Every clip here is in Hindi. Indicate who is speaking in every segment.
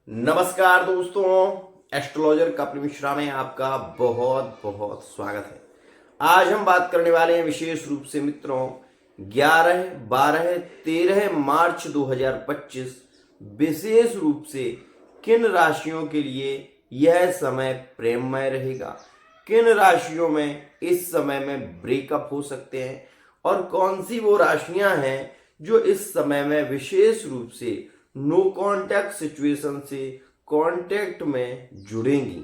Speaker 1: नमस्कार दोस्तों, एस्ट्रोलॉजर कपिल मिश्रा में आपका बहुत बहुत स्वागत है। आज हम बात करने वाले हैं विशेष रूप से मित्रों 11, 12, 13 मार्च 2025 विशेष रूप से किन राशियों के लिए यह समय प्रेममय रहेगा, किन राशियों में इस समय में ब्रेकअप हो सकते हैं और कौन सी वो राशियां हैं जो इस समय में विशेष रूप से नो कांटेक्ट सिचुएशन से कांटेक्ट में जुड़ेंगी।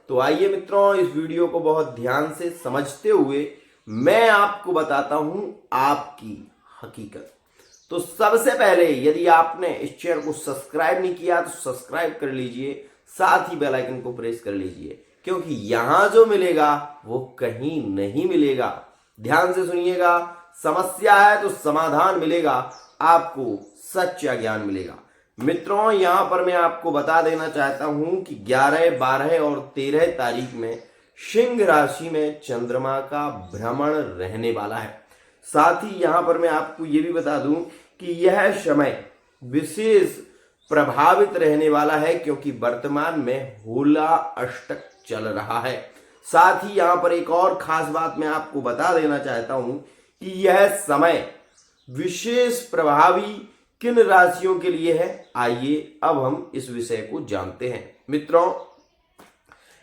Speaker 1: तो आइए मित्रों, इस वीडियो को बहुत ध्यान से समझते हुए मैं आपको बताता हूं आपकी हकीकत। तो सबसे पहले यदि आपने इस चैनल को सब्सक्राइब नहीं किया तो सब्सक्राइब कर लीजिए, साथ ही बेल आइकन को प्रेस कर लीजिए, क्योंकि यहां जो मिलेगा वो कहीं नहीं मिलेगा। ध्यान से सुनिएगा, समस्या है तो समाधान मिलेगा, आपको सच्चा ज्ञान मिलेगा। मित्रों, यहां पर मैं आपको बता देना चाहता हूं कि 11, 12 और 13 तारीख में सिंह राशि में चंद्रमा का भ्रमण रहने वाला है। साथ ही यहां पर मैं आपको यह भी बता दूं कि यह समय विशेष प्रभावित रहने वाला है, क्योंकि वर्तमान में होला अष्टक चल रहा है। साथ ही यहां पर एक और खास बात मैं आपको बता देना चाहता हूं कि यह समय विशेष प्रभावी किन राशियों के लिए है। आइए अब हम इस विषय को जानते हैं। मित्रों,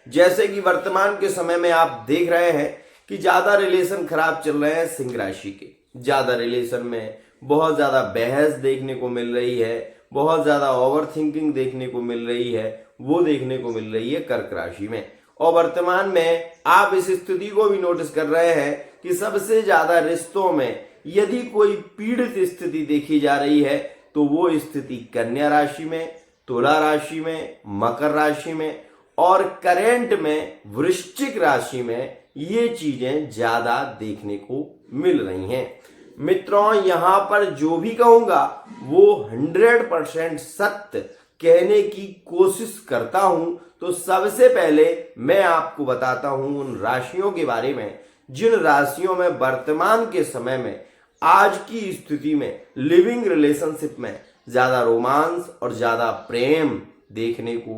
Speaker 1: जैसे कि वर्तमान के समय में आप देख रहे हैं कि ज्यादा रिलेशन खराब चल रहे हैं सिंह राशि के। ज्यादा रिलेशन में बहुत ज्यादा बहस देखने को मिल रही है, बहुत ज्यादा ओवर थिंकिंग देखने को मिल रही है, वो देखने को मिल रही है कर्क राशि में। और वर्तमान में आप इस स्थिति को भी नोटिस कर रहे हैं कि सबसे ज्यादा रिश्तों में यदि कोई पीड़ित स्थिति देखी जा रही है तो वो स्थिति कन्या राशि में, तुला राशि में, मकर राशि में और करेंट में वृश्चिक राशि में ये चीजें ज्यादा देखने को मिल रही हैं। मित्रों, यहां पर जो भी कहूंगा वो 100% सत्य कहने की कोशिश करता हूं। तो सबसे पहले मैं आपको बताता हूं उन राशियों के बारे में जिन राशियों में वर्तमान के समय में आज की स्थिति में लिविंग रिलेशनशिप में ज्यादा रोमांस और ज्यादा प्रेम देखने को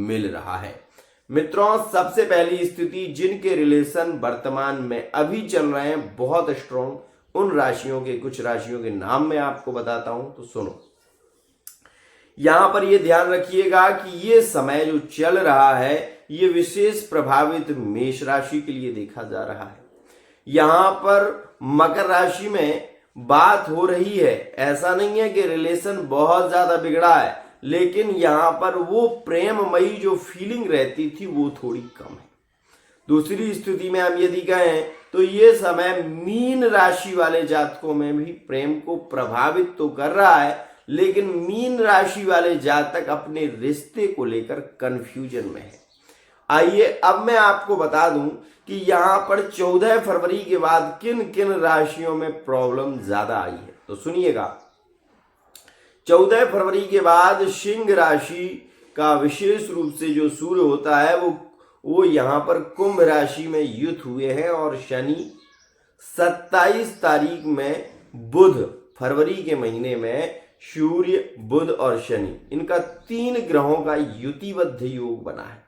Speaker 1: मिल रहा है। मित्रों, सबसे पहली स्थिति जिनके रिलेशन वर्तमान में अभी चल रहे हैं बहुत स्ट्रॉन्ग, उन राशियों के कुछ राशियों के नाम मैं आपको बताता हूं, तो सुनो। यहां पर यह ध्यान रखिएगा कि ये समय जो चल रहा है ये विशेष प्रभावित मेष राशि के लिए देखा जा रहा है। यहां पर मकर राशि में बात हो रही है, ऐसा नहीं है कि रिलेशन बहुत ज्यादा बिगड़ा है, लेकिन यहां पर वो प्रेममयी जो फीलिंग रहती थी वो थोड़ी कम है। दूसरी स्थिति में हम यदि कहें तो ये समय मीन राशि वाले जातकों में भी प्रेम को प्रभावित तो कर रहा है, लेकिन मीन राशि वाले जातक अपने रिश्ते को लेकर कंफ्यूजन में है। आइए अब मैं आपको बता दूं कि यहां पर 14 फरवरी के बाद किन किन राशियों में प्रॉब्लम ज्यादा आई है। तो सुनिएगा, 14 फरवरी के बाद सिंह राशि का विशेष रूप से जो सूर्य होता है वो यहां पर कुंभ राशि में युत हुए हैं और शनि 27 तारीख में बुध, फरवरी के महीने में सूर्य, बुध और शनि, इनका 3 ग्रहों का युतिबद्ध योग बना है।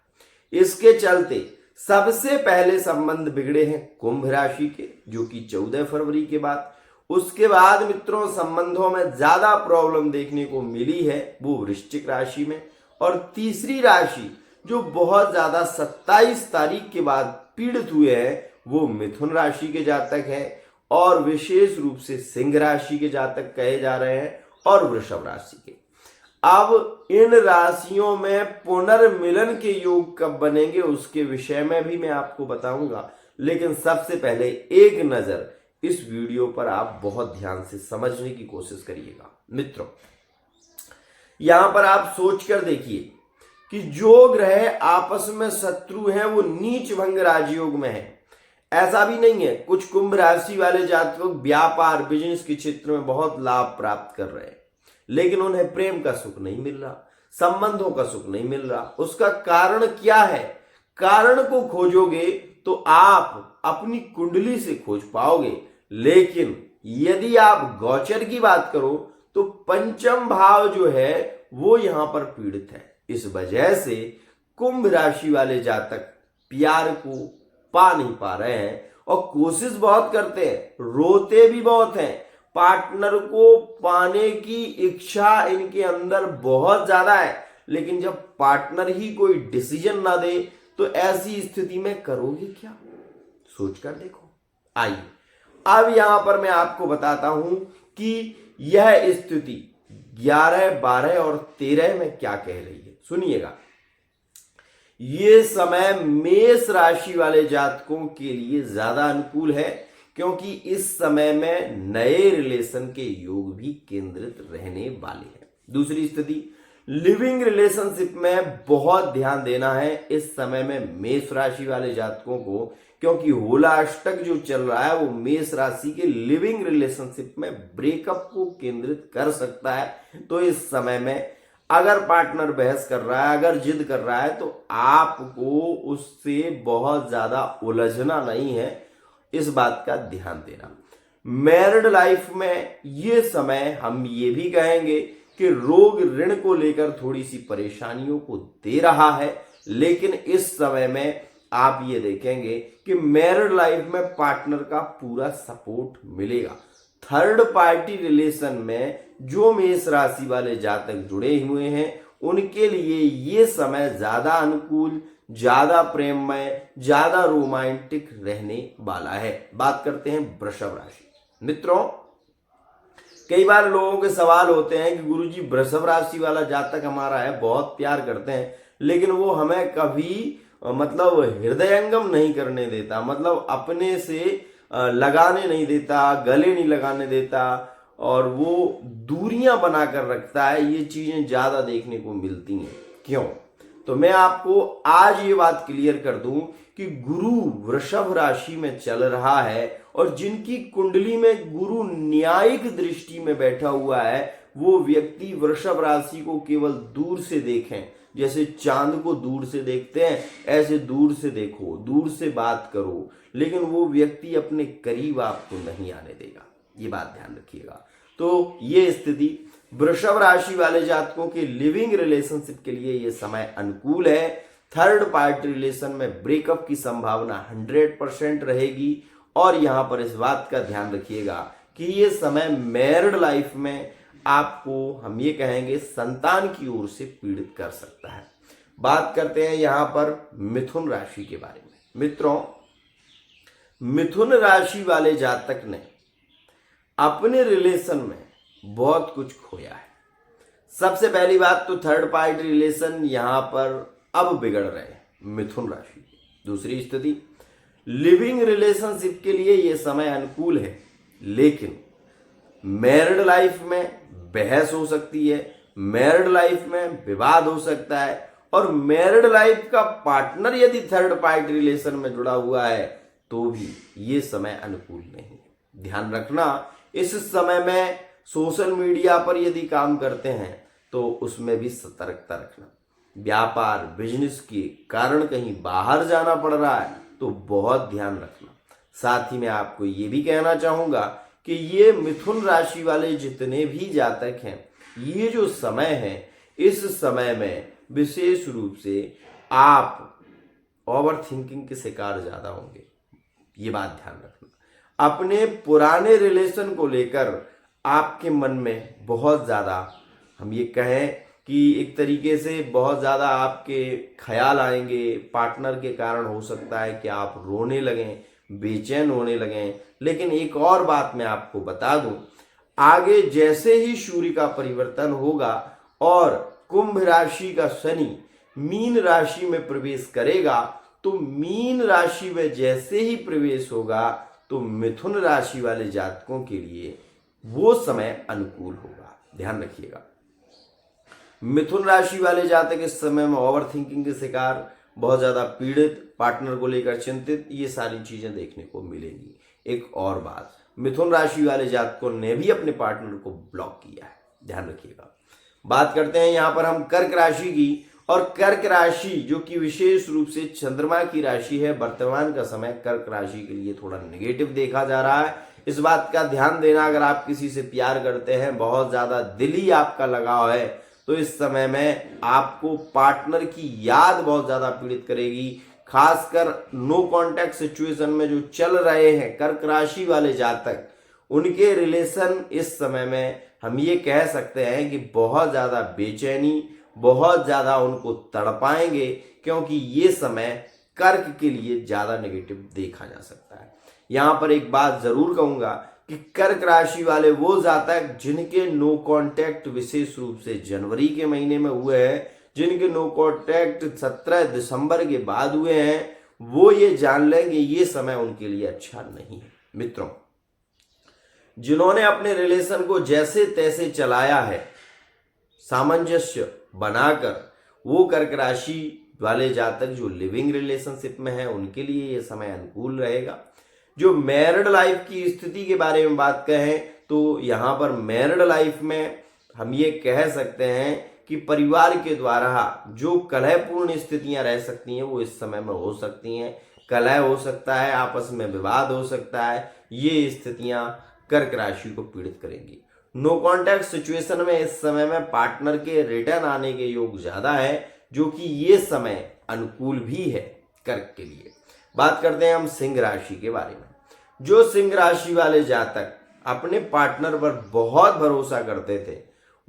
Speaker 1: इसके चलते सबसे पहले संबंध बिगड़े हैं कुंभ राशि के, जो कि 14 फरवरी के बाद। उसके बाद मित्रों संबंधों में ज्यादा प्रॉब्लम देखने को मिली है वो वृश्चिक राशि में। और तीसरी राशि जो बहुत ज्यादा 27 तारीख के बाद पीड़ित हुए हैं वो मिथुन राशि के जातक हैं, और विशेष रूप से सिंह राशि के जातक कहे जा रहे हैं और वृषभ राशि के। अब इन राशियों में पुनर्मिलन के योग कब बनेंगे उसके विषय में भी मैं आपको बताऊंगा, लेकिन सबसे पहले एक नजर इस वीडियो पर आप बहुत ध्यान से समझने की कोशिश करिएगा। मित्रों, यहां पर आप सोचकर देखिए कि जो ग्रह आपस में शत्रु हैं वो नीच भंग राजयोग में है। ऐसा भी नहीं है, कुछ कुंभ राशि वाले जातक व्यापार बिजनेस के क्षेत्र में बहुत लाभ प्राप्त कर रहे हैं, लेकिन उन्हें प्रेम का सुख नहीं मिल रहा, संबंधों का सुख नहीं मिल रहा। उसका कारण क्या है? कारण को खोजोगे तो आप अपनी कुंडली से खोज पाओगे, लेकिन यदि आप गोचर की बात करो तो पंचम भाव जो है वो यहां पर पीड़ित है। इस वजह से कुंभ राशि वाले जातक प्यार को पा नहीं पा रहे हैं और कोशिश बहुत करते हैं, रोते भी बहुत हैं। पार्टनर को पाने की इच्छा इनके अंदर बहुत ज्यादा है, लेकिन जब पार्टनर ही कोई डिसीजन ना दे तो ऐसी स्थिति में करोगे क्या, सोचकर देखो। आइए अब यहां पर मैं आपको बताता हूं कि यह स्थिति 11, 12 और 13 में क्या कह रही है, सुनिएगा। ये समय मेष राशि वाले जातकों के लिए ज्यादा अनुकूल है, क्योंकि इस समय में नए रिलेशन के योग भी केंद्रित रहने वाले हैं। दूसरी स्थिति, लिविंग रिलेशनशिप में बहुत ध्यान देना है इस समय में मेष राशि वाले जातकों को, क्योंकि होला अष्टक जो चल रहा है वो मेष राशि के लिविंग रिलेशनशिप में ब्रेकअप को केंद्रित कर सकता है। तो इस समय में अगर पार्टनर बहस कर रहा है, अगर जिद कर रहा है, तो आपको उससे बहुत ज्यादा उलझना नहीं है, इस बात का ध्यान देना। मैरिड लाइफ में ये समय हम ये भी कहेंगे कि रोग ऋण को लेकर थोड़ी सी परेशानियों को दे रहा है, लेकिन इस समय में आप ये देखेंगे कि मैरिड लाइफ में पार्टनर का पूरा सपोर्ट मिलेगा। थर्ड पार्टी रिलेशन में जो मेष राशि वाले जातक जुड़े हुए हैं उनके लिए ये समय ज्यादा अनुकूल, ज्यादा प्रेममय, ज्यादा रोमांटिक रहने वाला है। बात करते हैं वृषभ राशि। मित्रों, कई बार लोगों के सवाल होते हैं कि गुरुजी वृषभ राशि वाला जातक हमारा है, बहुत प्यार करते हैं, लेकिन वो हमें कभी मतलब हृदयंगम नहीं करने देता, मतलब अपने से लगाने नहीं देता, गले नहीं लगाने देता और वो दूरियां बनाकर रखता है। ये चीजें ज्यादा देखने को मिलती हैं। क्यों? तो मैं आपको आज ये बात क्लियर कर दूं कि गुरु वृषभ राशि में चल रहा है और जिनकी कुंडली में गुरु न्यायिक दृष्टि में बैठा हुआ है वो व्यक्ति वृषभ राशि को केवल दूर से देखें, जैसे चांद को दूर से देखते हैं ऐसे दूर से देखो, दूर से बात करो, लेकिन वो व्यक्ति अपने करीब आपको नहीं आने देगा। ये बात ध्यान रखिएगा। तो ये स्थिति वृषभ राशि वाले जातकों के लिविंग रिलेशनशिप के लिए ये समय अनुकूल है। थर्ड पार्टी रिलेशन में ब्रेकअप की संभावना 100% रहेगी और यहां पर इस बात का ध्यान रखिएगा कि ये समय मैरिड लाइफ में आपको हम ये कहेंगे संतान की ओर से पीड़ित कर सकता है। बात करते हैं यहां पर मिथुन राशि के बारे में। मित्रों, मिथुन राशि वाले जातक ने अपने रिलेशन में बहुत कुछ खोया है। सबसे पहली बात तो थर्ड पार्टी रिलेशन यहां पर अब बिगड़ रहे हैं मिथुन राशि। दूसरी स्थिति, लिविंग रिलेशनशिप के लिए यह समय अनुकूल है, लेकिन मैरिड लाइफ में बहस हो सकती है, मैरिड लाइफ में विवाद हो सकता है और मैरिड लाइफ का पार्टनर यदि थर्ड पार्टी रिलेशन में जुड़ा हुआ है तो भी ये समय अनुकूल नहीं है। ध्यान रखना, इस समय में सोशल मीडिया पर यदि काम करते हैं तो उसमें भी सतर्कता रखना। व्यापार बिजनेस के कारण कहीं बाहर जाना पड़ रहा है तो बहुत ध्यान रखना। साथ ही मैं आपको ये भी कहना चाहूंगा कि ये मिथुन राशि वाले जितने भी जातक हैं, ये जो समय है, इस समय में विशेष रूप से आप ओवर थिंकिंग के शिकार ज्यादा होंगे। ये बात ध्यान रखना। अपने पुराने रिलेशन को लेकर आपके मन में बहुत ज्यादा, हम ये कहें कि एक तरीके से बहुत ज्यादा आपके ख्याल आएंगे। पार्टनर के कारण हो सकता है कि आप रोने लगें, बेचैन होने लगें। लेकिन एक और बात मैं आपको बता दूं, आगे जैसे ही सूर्य का परिवर्तन होगा और कुंभ राशि का शनि मीन राशि में प्रवेश करेगा, तो मीन राशि में जैसे ही प्रवेश होगा तो मिथुन राशि वाले जातकों के लिए वो समय अनुकूल होगा। ध्यान रखिएगा, मिथुन राशि वाले जातक इस समय में ओवर थिंकिंग के शिकार, बहुत ज्यादा पीड़ित, पार्टनर को लेकर चिंतित, ये सारी चीजें देखने को मिलेंगी। एक और बात, मिथुन राशि वाले जातकों ने भी अपने पार्टनर को ब्लॉक किया है, ध्यान रखिएगा। बात करते हैं यहां पर हम कर्क राशि की, और कर्क राशि जो कि विशेष रूप से चंद्रमा की राशि है, वर्तमान का समय कर्क राशि के लिए थोड़ा नेगेटिव देखा जा रहा है। इस बात का ध्यान देना, अगर आप किसी से प्यार करते हैं, बहुत ज्यादा दिली आपका लगाव है, तो इस समय में आपको पार्टनर की याद बहुत ज़्यादा पीड़ित करेगी। खासकर नो कॉन्टैक्ट सिचुएशन में जो चल रहे हैं कर्क राशि वाले जातक, उनके रिलेशन इस समय में हम ये कह सकते हैं कि बहुत ज़्यादा बेचैनी, बहुत ज़्यादा उनको तड़पाएंगे, क्योंकि ये समय कर्क के लिए ज़्यादा नेगेटिव देखा जा सकता है। यहाँ पर एक बात ज़रूर कहूँगा कि कर्क राशि वाले वो जातक जिनके नो कॉन्टैक्ट विशेष रूप से जनवरी के महीने में हुए हैं, जिनके नो कॉन्टैक्ट 17 दिसंबर के बाद हुए हैं, वो ये जान लें कि ये समय उनके लिए अच्छा नहीं है। मित्रों, जिन्होंने अपने रिलेशन को जैसे तैसे चलाया है सामंजस्य बनाकर, वो कर्क राशि वाले जातक जो लिविंग रिलेशनशिप में है उनके लिए ये समय अनुकूल रहेगा। जो मैरिड लाइफ की स्थिति के बारे में बात करें तो यहाँ पर मैरिड लाइफ में हम ये कह सकते हैं कि परिवार के द्वारा जो कलहपूर्ण स्थितियां रह सकती हैं वो इस समय में हो सकती हैं। कलह हो सकता है, आपस में विवाद हो सकता है, ये स्थितियां कर्क राशि को पीड़ित करेंगी। नो कॉन्टैक्ट सिचुएशन में इस समय में पार्टनर के रिटर्न आने के योग ज्यादा है, जो कि ये समय अनुकूल भी है कर्क के लिए। बात करते हैं हम सिंह राशि के बारे में। जो सिंह राशि वाले जातक अपने पार्टनर पर बहुत भरोसा करते थे,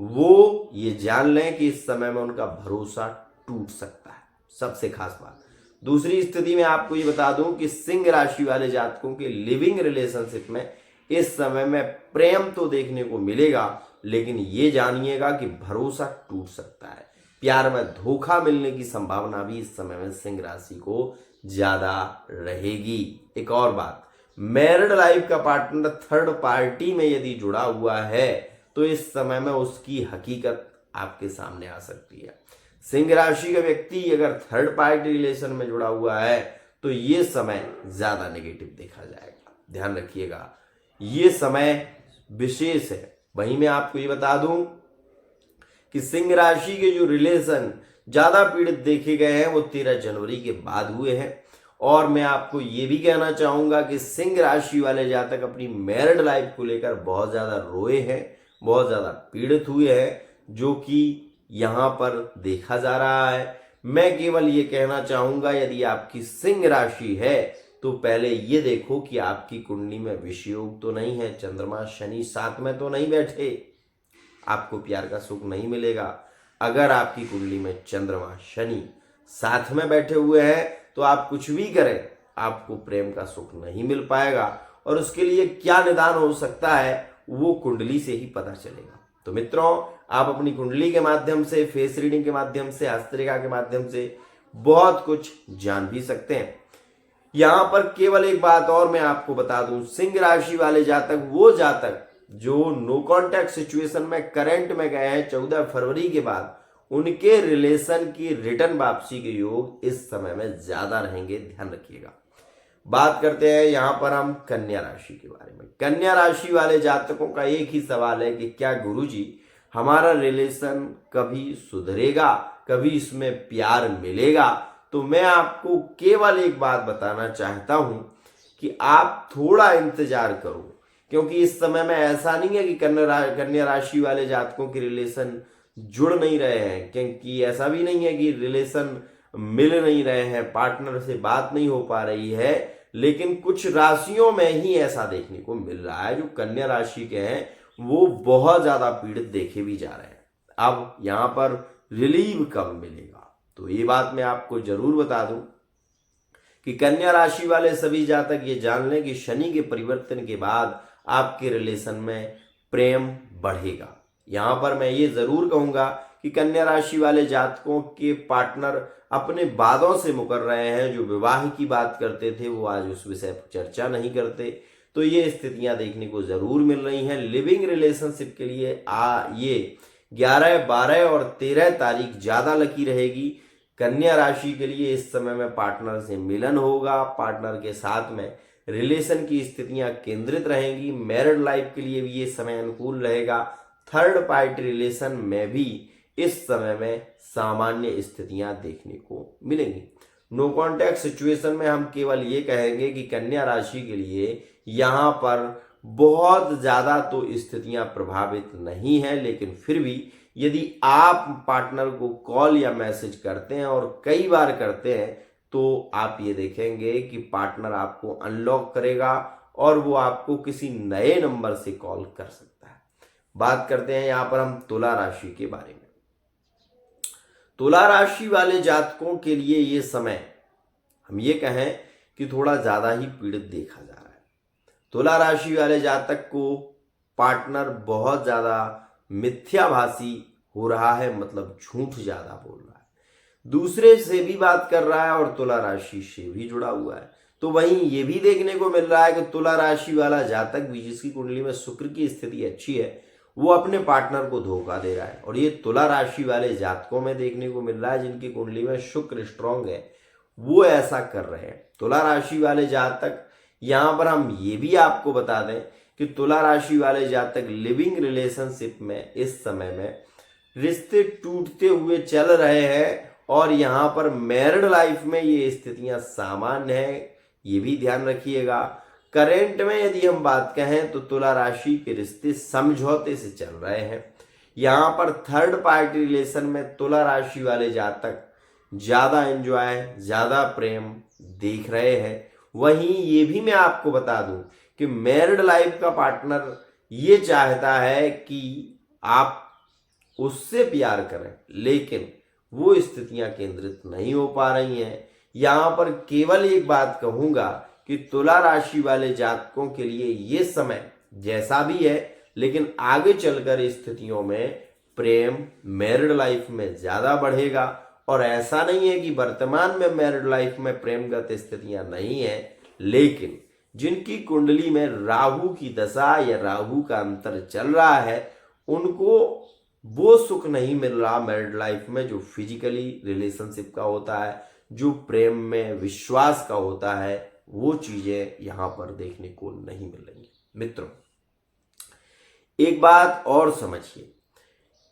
Speaker 1: वो ये जान लें कि इस समय में उनका भरोसा टूट सकता है। सबसे खास बात दूसरी स्थिति में आपको ये बता दूं कि सिंह राशि वाले जातकों के लिविंग रिलेशनशिप में इस समय में प्रेम तो देखने को मिलेगा, लेकिन ये जानिएगा कि भरोसा टूट सकता है। प्यार में धोखा मिलने की संभावना भी इस समय में सिंह राशि को ज्यादा रहेगी। एक और बात, मैरिड लाइफ का पार्टनर थर्ड पार्टी में यदि जुड़ा हुआ है तो इस समय में उसकी हकीकत आपके सामने आ सकती है। सिंह राशि का व्यक्ति अगर थर्ड पार्टी रिलेशन में जुड़ा हुआ है तो ये समय ज्यादा नेगेटिव देखा जाएगा, ध्यान रखिएगा, ये समय विशेष है। वहीं मैं आपको ये बता दूं कि सिंह राशि के जो रिलेशन ज्यादा पीड़ित देखे गए हैं वो 13 जनवरी के बाद हुए हैं। और मैं आपको ये भी कहना चाहूंगा कि सिंह राशि वाले जातक अपनी मैरिड लाइफ को लेकर बहुत ज्यादा रोए हैं, बहुत ज्यादा पीड़ित हुए हैं, जो कि यहाँ पर देखा जा रहा है। मैं केवल ये कहना चाहूंगा, यदि आपकी सिंह राशि है तो पहले ये देखो कि आपकी कुंडली में विषयोग तो नहीं है, चंद्रमा शनि साथ में तो नहीं बैठे, आपको प्यार का सुख नहीं मिलेगा। अगर आपकी कुंडली में चंद्रमा शनि साथ में बैठे हुए हैं तो आप कुछ भी करें, आपको प्रेम का सुख नहीं मिल पाएगा। और उसके लिए क्या निदान हो सकता है वो कुंडली से ही पता चलेगा। तो मित्रों, आप अपनी कुंडली के माध्यम से, फेस रीडिंग के माध्यम से, हस्तरेखा के माध्यम से बहुत कुछ जान भी सकते हैं। यहां पर केवल एक बात और मैं आपको बता दूं, सिंह राशि वाले जातक वो जातक जो नो कॉन्टैक्ट सिचुएशन में करंट में गए हैं 14 फरवरी के बाद, उनके रिलेशन की रिटर्न वापसी के योग इस समय में ज्यादा रहेंगे, ध्यान रखिएगा। बात करते हैं यहां पर हम कन्या राशि के बारे में। कन्या राशि वाले जातकों का एक ही सवाल है कि क्या गुरुजी हमारा रिलेशन कभी सुधरेगा, कभी इसमें प्यार मिलेगा? तो मैं आपको केवल एक बात बताना चाहता हूं कि आप थोड़ा इंतजार करो, क्योंकि इस समय में ऐसा नहीं है कि कन्या राशि वाले जातकों के रिलेशन जुड़ नहीं रहे हैं, क्योंकि ऐसा भी नहीं है कि रिलेशन मिल नहीं रहे हैं, पार्टनर से बात नहीं हो पा रही है, लेकिन कुछ राशियों में ही ऐसा देखने को मिल रहा है। जो कन्या राशि के हैं वो बहुत ज्यादा पीड़ित देखे भी जा रहे हैं। अब यहाँ पर रिलीव कब मिलेगा, तो ये बात मैं आपको जरूर बता दूं कि कन्या राशि वाले सभी जातक ये जान लें कि शनि के परिवर्तन के बाद आपके रिलेशन में प्रेम बढ़ेगा। यहाँ पर मैं ये जरूर कहूंगा कि कन्या राशि वाले जातकों के पार्टनर अपने वादों से मुकर रहे हैं। जो विवाह की बात करते थे वो आज उस विषय पर चर्चा नहीं करते, तो ये स्थितियां देखने को जरूर मिल रही हैं। लिविंग रिलेशनशिप के लिए ये 11, 12 और 13 तारीख ज्यादा लकी रहेगी। कन्या राशि के लिए इस समय में पार्टनर से मिलन होगा, पार्टनर के साथ में रिलेशन की स्थितियां केंद्रित रहेंगी। मैरिड लाइफ के लिए भी ये समय अनुकूल रहेगा। थर्ड पार्टी रिलेशन में भी इस समय में सामान्य स्थितियां देखने को मिलेंगी। नो कॉन्टैक्ट सिचुएशन में हम केवल ये कहेंगे कि कन्या राशि के लिए यहाँ पर बहुत ज्यादा तो स्थितियां प्रभावित नहीं है, लेकिन फिर भी यदि आप पार्टनर को कॉल या मैसेज करते हैं और कई बार करते हैं तो आप ये देखेंगे कि पार्टनर आपको अनलॉक करेगा और वो आपको किसी नए नंबर से कॉल कर सकता है। बात करते हैं यहां पर हम तुला राशि के बारे में। तुला राशि वाले जातकों के लिए ये समय हम ये कहें कि थोड़ा ज्यादा ही पीड़ित देखा जा रहा है। तुला राशि वाले जातक को पार्टनर बहुत ज्यादा मिथ्याभासी हो रहा है, मतलब झूठ ज्यादा बोल रहा है, दूसरे से भी बात कर रहा है और तुला राशि से भी जुड़ा हुआ है। तो वहीं ये भी देखने को मिल रहा है कि तुला राशि वाला जातक भी, जिसकी कुंडली में शुक्र की स्थिति अच्छी है, वो अपने पार्टनर को धोखा दे रहा है। और ये तुला राशि वाले जातकों में देखने को मिल रहा है जिनकी कुंडली में शुक्र स्ट्रांग है, वो ऐसा कर रहे हैं। तुला राशि वाले जातक, यहां पर हम ये भी आपको बता दें कि तुला राशि वाले जातक लिविंग रिलेशनशिप में इस समय में रिश्ते टूटते हुए चल रहे हैं और यहाँ पर मैरिड लाइफ में ये स्थितियां सामान्य है, ये भी ध्यान रखिएगा। करेंट में यदि हम बात कहें तो तुला राशि के रिश्ते समझौते से चल रहे हैं। यहाँ पर थर्ड पार्टी रिलेशन में तुला राशि वाले जातक ज्यादा एंजॉय, ज्यादा प्रेम देख रहे हैं। वहीं ये भी मैं आपको बता दूं कि मैरिड लाइफ का पार्टनर ये चाहता है कि आप उससे प्यार करें, लेकिन वो स्थितियां केंद्रित नहीं हो पा रही हैं। यहां पर केवल एक बात कहूंगा कि तुला राशि वाले जातकों के लिए ये समय जैसा भी है, लेकिन आगे चलकर स्थितियों में प्रेम मैरिड लाइफ में ज्यादा बढ़ेगा। और ऐसा नहीं है कि वर्तमान में मैरिड लाइफ में प्रेमगत स्थितियां नहीं है, लेकिन जिनकी कुंडली में राहु की दशा या राहु का अंतर चल रहा है, उनको वो सुख नहीं मिल रहा मैरिड लाइफ में जो फिजिकली रिलेशनशिप का होता है, जो प्रेम में विश्वास का होता है, वो चीजें यहां पर देखने को नहीं मिलेंगी। मित्रों, एक बात और समझिए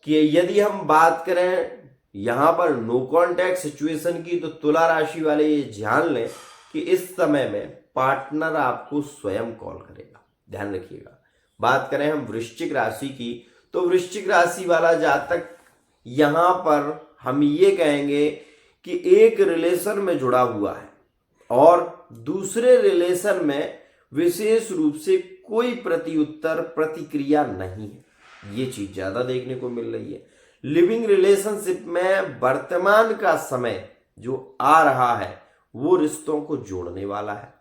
Speaker 1: कि यदि हम बात करें यहां पर नो कॉन्टैक्ट सिचुएशन की, तो तुला राशि वाले ये जान लें कि इस समय में पार्टनर आपको स्वयं कॉल करेगा, ध्यान रखिएगा। बात करें हम वृश्चिक राशि की, तो वृश्चिक राशि वाला जातक यहां पर हम ये कहेंगे कि एक रिलेशन में जुड़ा हुआ है और दूसरे रिलेशन में विशेष रूप से कोई प्रत्युत्तर प्रतिक्रिया नहीं है, ये चीज ज्यादा देखने को मिल रही है। लिविंग रिलेशनशिप में वर्तमान का समय जो आ रहा है वो रिश्तों को जोड़ने वाला है।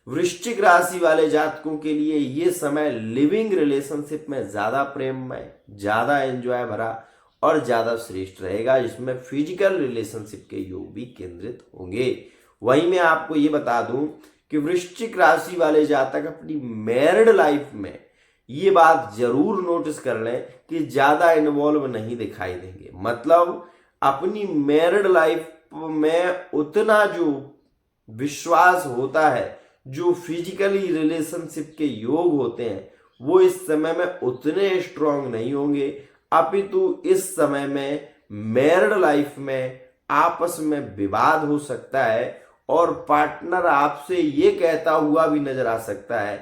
Speaker 1: वृश्चिक राशि वाले जातकों के लिए ये समय लिविंग रिलेशनशिप में ज्यादा प्रेममय, ज्यादा एंजॉय भरा और ज्यादा श्रेष्ठ रहेगा, जिसमें फिजिकल रिलेशनशिप के योग भी केंद्रित होंगे। वहीं मैं आपको ये बता दूं कि वृश्चिक राशि वाले जातक अपनी मैरिड लाइफ में ये बात जरूर नोटिस कर लें कि ज्यादा इन्वॉल्व नहीं दिखाई देंगे। मतलब अपनी मैरिड लाइफ में उतना जो विश्वास होता है, जो फिजिकली रिलेशनशिप के योग होते हैं, वो इस समय में उतने स्ट्रांग नहीं होंगे, अपितु इस समय में मैरिड लाइफ में आपस में विवाद हो सकता है और पार्टनर आपसे ये कहता हुआ भी नजर आ सकता है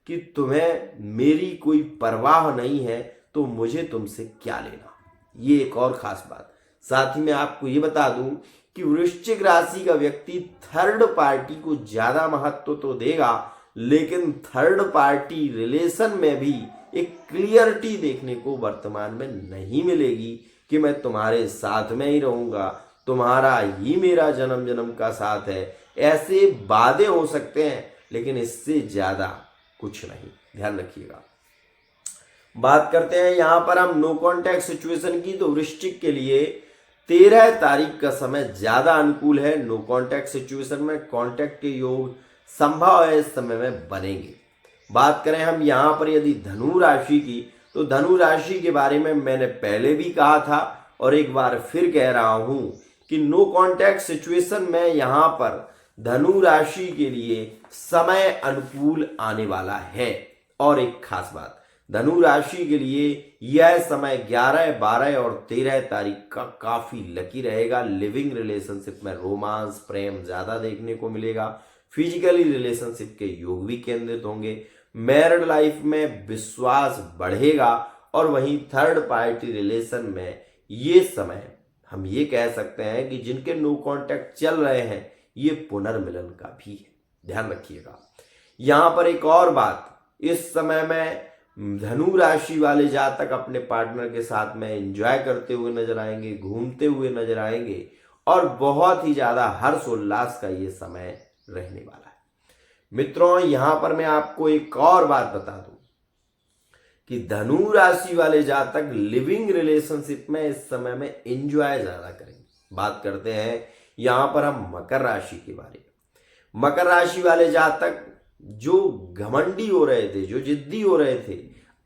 Speaker 1: कि तुम्हें मेरी कोई परवाह नहीं है, तो मुझे तुमसे क्या लेना। ये एक और खास बात। साथ ही मैं आपको ये बता दूं कि वृश्चिक राशि का व्यक्ति थर्ड पार्टी को ज्यादा महत्व तो देगा, लेकिन थर्ड पार्टी रिलेशन में भी एक क्लियरिटी देखने को वर्तमान में नहीं मिलेगी कि मैं तुम्हारे साथ में ही रहूंगा, तुम्हारा ही मेरा जन्म जन्म का साथ है। ऐसे वादे हो सकते हैं, लेकिन इससे ज्यादा कुछ नहीं, ध्यान रखिएगा। बात करते हैं यहां पर हम नो कॉन्टैक्ट सिचुएशन की, तो वृश्चिक के लिए 13 तारीख का समय ज्यादा अनुकूल है। नो कॉन्टैक्ट सिचुएशन में कॉन्टैक्ट के योग संभव है इस समय में बनेंगे। बात करें हम यहां पर यदि धनु राशि की, तो धनु राशि के बारे में मैंने पहले भी कहा था और एक बार फिर कह रहा हूं कि नो कॉन्टैक्ट सिचुएशन में यहां पर धनु राशि के लिए समय अनुकूल आने वाला है। और एक खास बात, धनु राशि के लिए यह समय 11, 12 और 13 तारीख का काफी लकी रहेगा। लिविंग रिलेशनशिप में रोमांस, प्रेम ज्यादा देखने को मिलेगा। फिजिकली रिलेशनशिप के योग भी केंद्रित होंगे। मैरिड लाइफ में विश्वास बढ़ेगा और वहीं थर्ड पार्टी रिलेशन में ये समय हम ये कह सकते हैं कि जिनके नो कांटेक्ट चल रहे हैं ये पुनर्मिलन का भी है, ध्यान रखिएगा। यहां पर एक और बात, इस समय में धनु राशि वाले जातक अपने पार्टनर के साथ में एंजॉय करते हुए नजर आएंगे, घूमते हुए नजर आएंगे और बहुत ही ज्यादा हर्षोल्लास का ये समय रहने वाला है। मित्रों, यहां पर मैं आपको एक और बात बता दूं कि धनु राशि वाले जातक लिविंग रिलेशनशिप में इस समय में एंजॉय ज्यादा करेंगे। बात करते हैं यहां पर हम मकर राशि के बारे में। मकर राशि वाले जातक जो घमंडी हो रहे थे, जो जिद्दी हो रहे थे,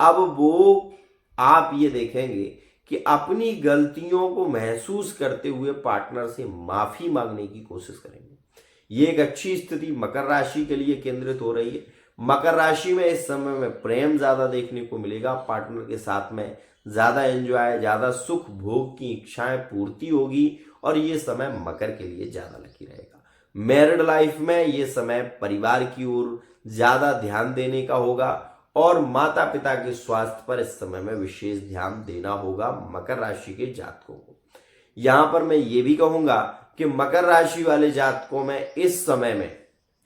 Speaker 1: अब वो आप ये देखेंगे कि अपनी गलतियों को महसूस करते हुए पार्टनर से माफी मांगने की कोशिश करेंगे। ये एक अच्छी स्थिति मकर राशि के लिए केंद्रित हो रही है। मकर राशि में इस समय में प्रेम ज्यादा देखने को मिलेगा, पार्टनर के साथ में ज्यादा एंजॉय, ज्यादा सुख भोग की इच्छाएं पूर्ति होगी और ये समय मकर के लिए ज्यादा लकी रहेगा। मैरिड लाइफ में ये समय परिवार की ओर ज्यादा ध्यान देने का होगा और माता पिता के स्वास्थ्य पर इस समय में विशेष ध्यान देना होगा मकर राशि के जातकों को। यहां पर मैं ये भी कहूंगा कि मकर राशि वाले जातकों में इस समय में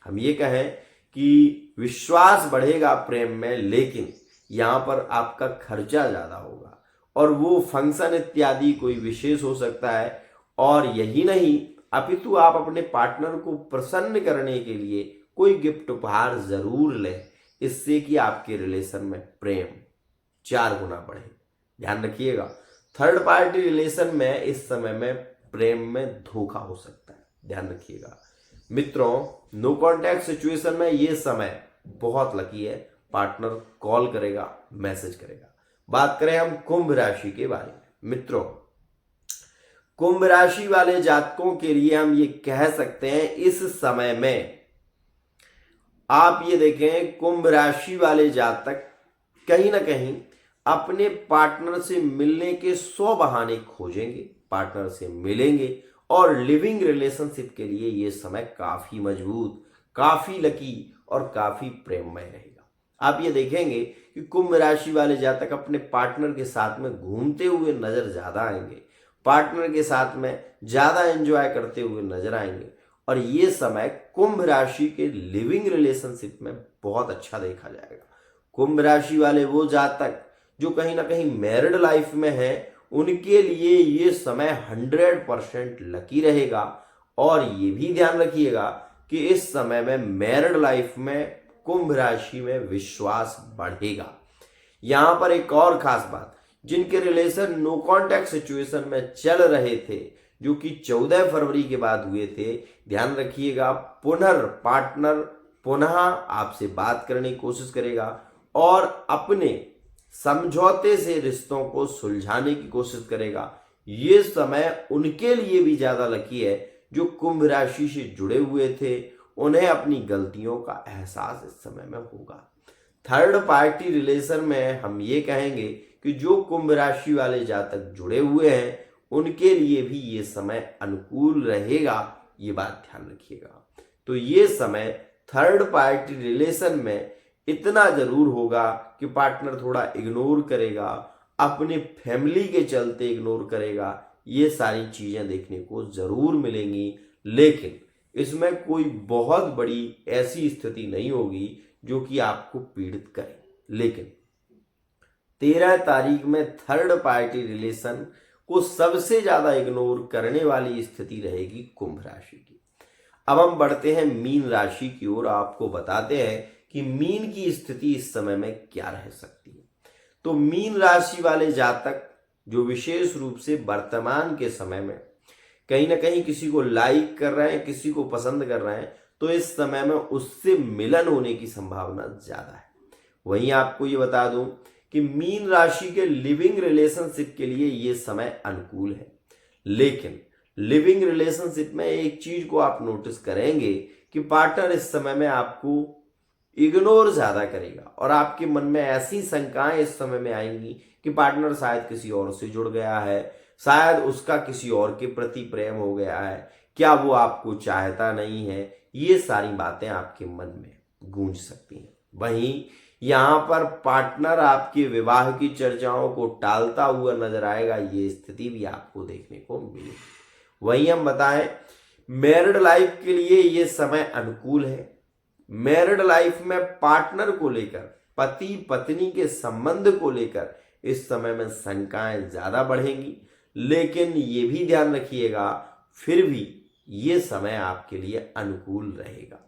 Speaker 1: हम ये कहें कि विश्वास बढ़ेगा प्रेम में, लेकिन यहां पर आपका खर्चा ज्यादा होगा और वो फंक्शन इत्यादि कोई विशेष हो सकता है। और यही नहीं, अपितु आप अपने पार्टनर को प्रसन्न करने के लिए कोई गिफ्ट उपहार जरूर लें, इससे कि आपके रिलेशन में प्रेम 4 गुना बढ़े। ध्यान रखिएगा, थर्ड पार्टी रिलेशन में इस समय में प्रेम में धोखा हो सकता है, ध्यान रखिएगा। मित्रों, नो कांटेक्ट सिचुएशन में ये समय बहुत लकी है, पार्टनर कॉल करेगा, मैसेज करेगा। बात करें हम कुंभ राशि के बारे में। मित्रों, कुंभ राशि वाले जातकों के लिए हम ये कह सकते हैं इस समय में आप ये देखें, कुंभ राशि वाले जातक कहीं ना कहीं अपने पार्टनर से मिलने के 100 बहाने खोजेंगे, पार्टनर से मिलेंगे और लिविंग रिलेशनशिप के लिए ये समय काफी मजबूत, काफी लकी और काफी प्रेममय रहेगा। आप ये देखेंगे कि कुंभ राशि वाले जातक अपने पार्टनर के साथ में घूमते हुए नजर ज्यादा आएंगे, पार्टनर के साथ में ज्यादा एंजॉय करते हुए नजर आएंगे और ये समय कुंभ राशि के लिविंग रिलेशनशिप में बहुत अच्छा देखा जाएगा। कुंभ राशि वाले वो जातक जो कहीं ना कहीं मैरिड लाइफ में है, उनके लिए ये समय 100% लकी रहेगा। और ये भी ध्यान रखिएगा कि इस समय में मैरिड लाइफ में कुंभ राशि में विश्वास बढ़ेगा। यहां पर एक और खास बात, जिनके रिलेशन नो कांटेक्ट सिचुएशन में चल रहे थे, जो कि 14 फरवरी के बाद हुए थे, ध्यान रखिएगा, पार्टनर पुनः आपसे बात करने की कोशिश करेगा और अपने समझौते से रिश्तों को सुलझाने की कोशिश करेगा। ये समय उनके लिए भी ज्यादा लकी है जो कुंभ राशि से जुड़े हुए थे, उन्हें अपनी गलतियों का एहसास इस समय में होगा। थर्ड पार्टी रिलेशन में हम ये कहेंगे कि जो कुंभ राशि वाले जातक जुड़े हुए हैं उनके लिए भी ये समय अनुकूल रहेगा, ये बात ध्यान रखिएगा। तो ये समय थर्ड पार्टी रिलेशन में इतना जरूर होगा कि पार्टनर थोड़ा इग्नोर करेगा, अपने फैमिली के चलते इग्नोर करेगा, ये सारी चीजें देखने को जरूर मिलेंगी, लेकिन इसमें कोई बहुत बड़ी ऐसी स्थिति नहीं होगी जो कि आपको पीड़ित करे। लेकिन 13 तारीख में थर्ड पार्टी रिलेशन को सबसे ज्यादा इग्नोर करने वाली स्थिति रहेगी कुंभ राशि की। अब हम बढ़ते हैं मीन राशि की ओर, आपको बताते हैं कि मीन की स्थिति इस समय में क्या रह सकती है। तो मीन राशि वाले जातक जो विशेष रूप से वर्तमान के समय में कहीं ना कहीं किसी को लाइक कर रहे हैं, किसी को पसंद कर रहे हैं, तो इस समय में उससे मिलन होने की संभावना ज्यादा है। वहीं आपको ये बता दूं कि मीन राशि के लिविंग रिलेशनशिप के लिए ये समय अनुकूल है, लेकिन लिविंग रिलेशनशिप में एक चीज को आप नोटिस करेंगे कि पार्टनर इस समय में आपको इग्नोर ज्यादा करेगा और आपके मन में ऐसी शंकाएं इस समय में आएंगी कि पार्टनर शायद किसी और से जुड़ गया है, शायद उसका किसी और के प्रति प्रेम हो गया है, क्या वो आपको चाहता नहीं है। ये सारी बातें आपके मन में गूंज सकती हैं। वहीं यहाँ पर पार्टनर आपके विवाह की चर्चाओं को टालता हुआ नजर आएगा, ये स्थिति भी आपको देखने को मिलेगी। वहीं हम बताएं मैरिड लाइफ के लिए ये समय अनुकूल है। मैरिड लाइफ में पार्टनर को लेकर, पति पत्नी के संबंध को लेकर इस समय में शंकाएं ज्यादा बढ़ेंगी, लेकिन ये भी ध्यान रखिएगा फिर भी ये समय आपके लिए अनुकूल रहेगा।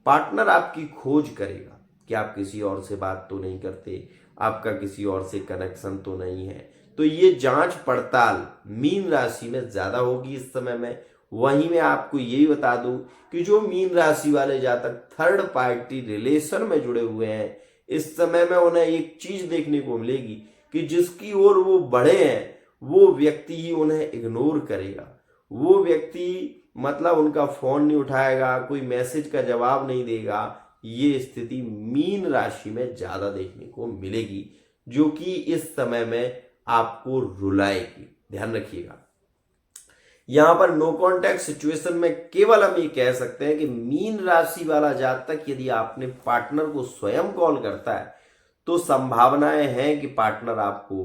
Speaker 1: पार्टनर आपकी खोज करेगा कि आप किसी और से बात तो नहीं करते, आपका किसी और से कनेक्शन तो नहीं है, तो ये जांच पड़ताल मीन राशि में ज्यादा होगी इस समय में। वहीं मैं आपको यही बता दूं कि जो मीन राशि वाले जातक थर्ड पार्टी रिलेशन में जुड़े हुए हैं, इस समय में उन्हें एक चीज देखने को मिलेगी कि जिसकी ओर वो बढ़े हैं वो व्यक्ति ही उन्हें इग्नोर करेगा। वो व्यक्ति मतलब उनका फोन नहीं उठाएगा, कोई मैसेज का जवाब नहीं देगा। ये स्थिति मीन राशि में ज्यादा देखने को मिलेगी, जो कि इस समय में आपको रुलाएगी। ध्यान रखिएगा, यहां पर नो कांटेक्ट सिचुएशन में केवल हम ये कह सकते हैं कि मीन राशि वाला जातक यदि आपने पार्टनर को स्वयं कॉल करता है तो संभावनाएं हैं कि पार्टनर आपको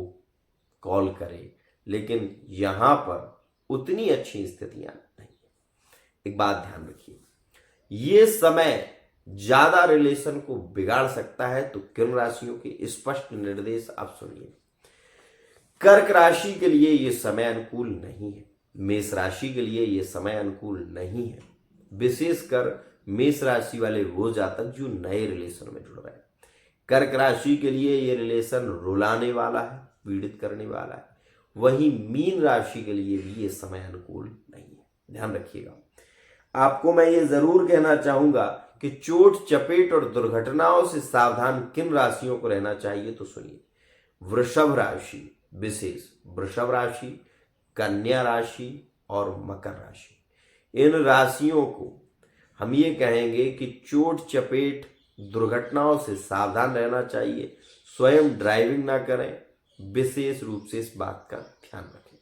Speaker 1: कॉल करे, लेकिन यहां पर उतनी अच्छी स्थितियां नहीं है। एक बात ध्यान रखिए, ये समय ज्यादा रिलेशन को बिगाड़ सकता है, तो किन राशियों के स्पष्ट निर्देश आप सुनिए। कर्क राशि के लिए यह समय अनुकूल नहीं है। मेष राशि के लिए यह समय अनुकूल नहीं है, विशेषकर मेष राशि वाले वो जातक जो नए रिलेशन में जुड़ रहे हैं। कर्क राशि के लिए यह रिलेशन रुलाने वाला है, पीड़ित करने वाला है। वहीं मीन राशि के लिए भी यह समय अनुकूल नहीं है। ध्यान रखिएगा, आपको मैं ये जरूर कहना चाहूंगा कि चोट चपेट और दुर्घटनाओं से सावधान किन राशियों को रहना चाहिए, तो सुनिए। वृषभ राशि, विशेष वृषभ राशि, कन्या राशि और मकर राशि, इन राशियों को हम ये कहेंगे कि चोट चपेट दुर्घटनाओं से सावधान रहना चाहिए। स्वयं ड्राइविंग ना करें, विशेष रूप से इस बात का ध्यान रखें।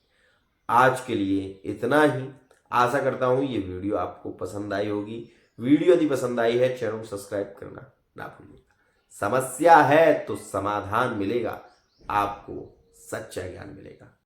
Speaker 1: आज के लिए इतना ही। आशा करता हूं ये वीडियो आपको पसंद आई होगी। वीडियो यदि पसंद आई है चैनल को सब्सक्राइब करना ना भूलिएगा। समस्या है तो समाधान मिलेगा, आपको सच्चा ज्ञान मिलेगा।